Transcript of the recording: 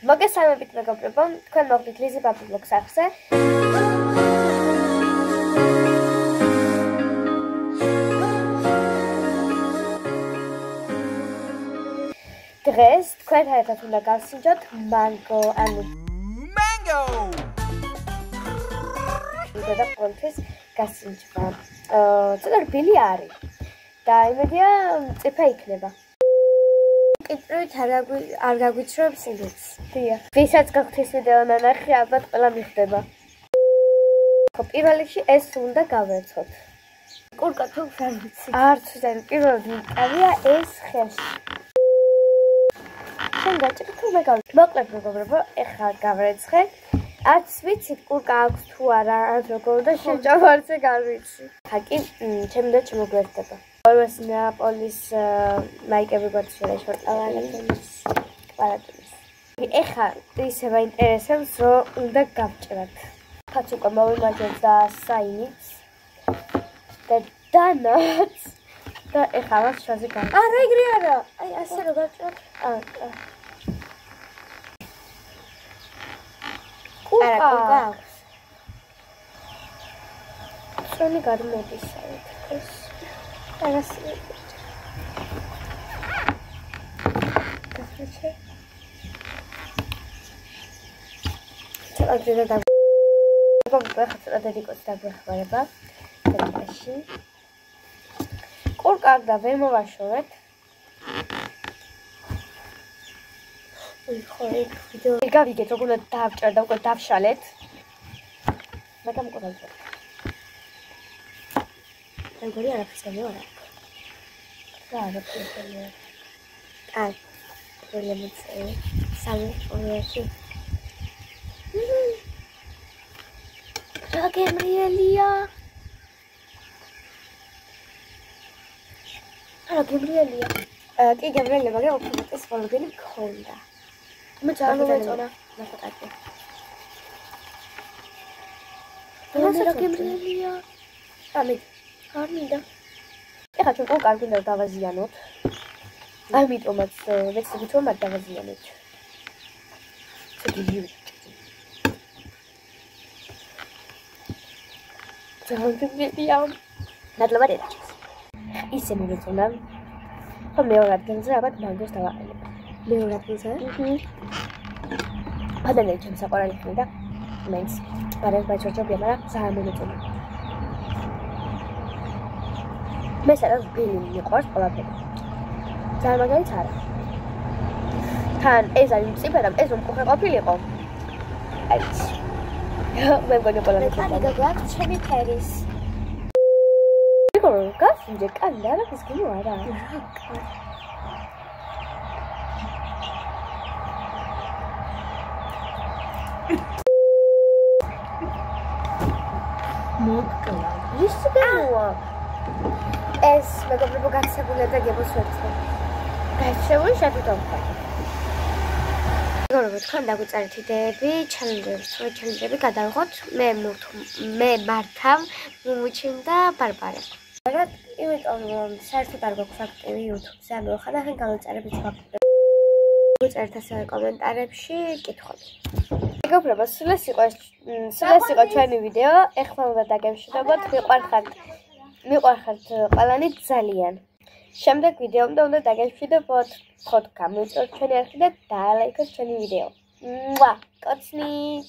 მოგესალმებით მეგობრებო, თქვენ მოხვდით ლიზი ბაბლოგს არხზე. დღეს თქვენთან ერთად უნდა გავსინჯოთ მანგო, ანუ მანგო. და ყოველთვის გასინჯვა. ცოტა რბილი არის. და იმედია წიფა იქნება. კითხავთ არ გაგვიჩვევს ინგლისს. დიახ. ვისაც გაგვთვის ვიდეო ნანახი, ალბათ ყველა მიხვდება. ხო, პირველ რიგში ეს უნდა გავერცხოთ. კურკა თუ ვერ ვიცი. არც ვერ პირველად მიყავია ეს ხელში. შენ გაჭირდა თუ მე გავი. მოკლედ მეგობრებო, ეხლა გავერცხე. არც ვიცით კურკა აქვს თუ არა, არც როგორ და შეჭავარზე გავიცი. ხა კი, ჩემი და შემოგვერდება. Always Neapolis მაიკები გვაჩვენა შორტალანის პარატონის. ეხლა ისე მაინტერესებს რომ უნდა გავჭრათ. ხაც უკვე მოვიმარჯვეთ და საინიც და დანაც და ეხლა მას შაზე გავ. არა ეგრე არა. აი ასე რომ გავჭრათ. კურკა აქვს. წონი გადმოდის ეს Teraz Teraz da Popatrzę na tego stawię Kurka da wymowaśolet. Oj, video. Gawicie, to ogólnie dawszalet. Na tam końcu. Angolia la signora. Claro, signora. Ah, vogliamo dire. Salve, ora Gabriela. Allora, Gabriela. Che Gabriela, magari ho fatto solo bene conda. Ma già non vedo una foto. Non so Gabriela. Armida. ეხლა ჩვენ კარგი უნდა დავაზიანოთ. ამიტომაც ვეცდებით რომ არ დავაზიანოთ. ძალიან ნადლობა დედაჩის. ისე მოგეწონა. ხო მეორე ადგილზე ალბათ მანგოს დავაყენებ. მეორე ადგილზე? ადანე ჩემს საყვარელი ხმი და მაინც პარეს ბაჭორჭობია, მაგრამ ძალიან მოგეწონა. მე სადაც ბილი მიყვარს ყველაფერი. ძალიან მაგარიც არა. თან ეს არის მწიფე და ეს მომყუხე ყოფილიყო. აიც. მე მგონი ყველა მექანი გაგვაქვს ჩემი ფერის. როგორ გასინჯე კანდა რა ის გინო არა. მოკლა. ის გინოა. ეს მეგობრებო გაცებულია და გებოსვერცხო. გაჩვევი შეთვითონ. მეგობრებო, თქვენ დაგვიწერეთ იდეები, ჩელენჯები გადავიღოთ. მე მართავ, მუმუჩიმ და ბარბარე. მაგრამ იმიტომ რომ საერთოდ არ გვაქვს აქტივი YouTube-ზე, ამიტომ ხანდახან გამოწერებით ვაკეთებ. გვიწერეთ ასევე კომენტარებში კითხვები. მეგობრებო, სულ ეს იყო ჩვენი ვიდეო. ეხლა უნდა დაგემშვიდობოთ, მიყვარხართ ყველანი ძალიან. შემდეგ ვიდეომდე უნდა დაგემშვიდობოთ. ხოთ გამოვიწოთ ჩვენი არხი და დაალაიქოთ ჩვენი ვიდეო. კოცნით!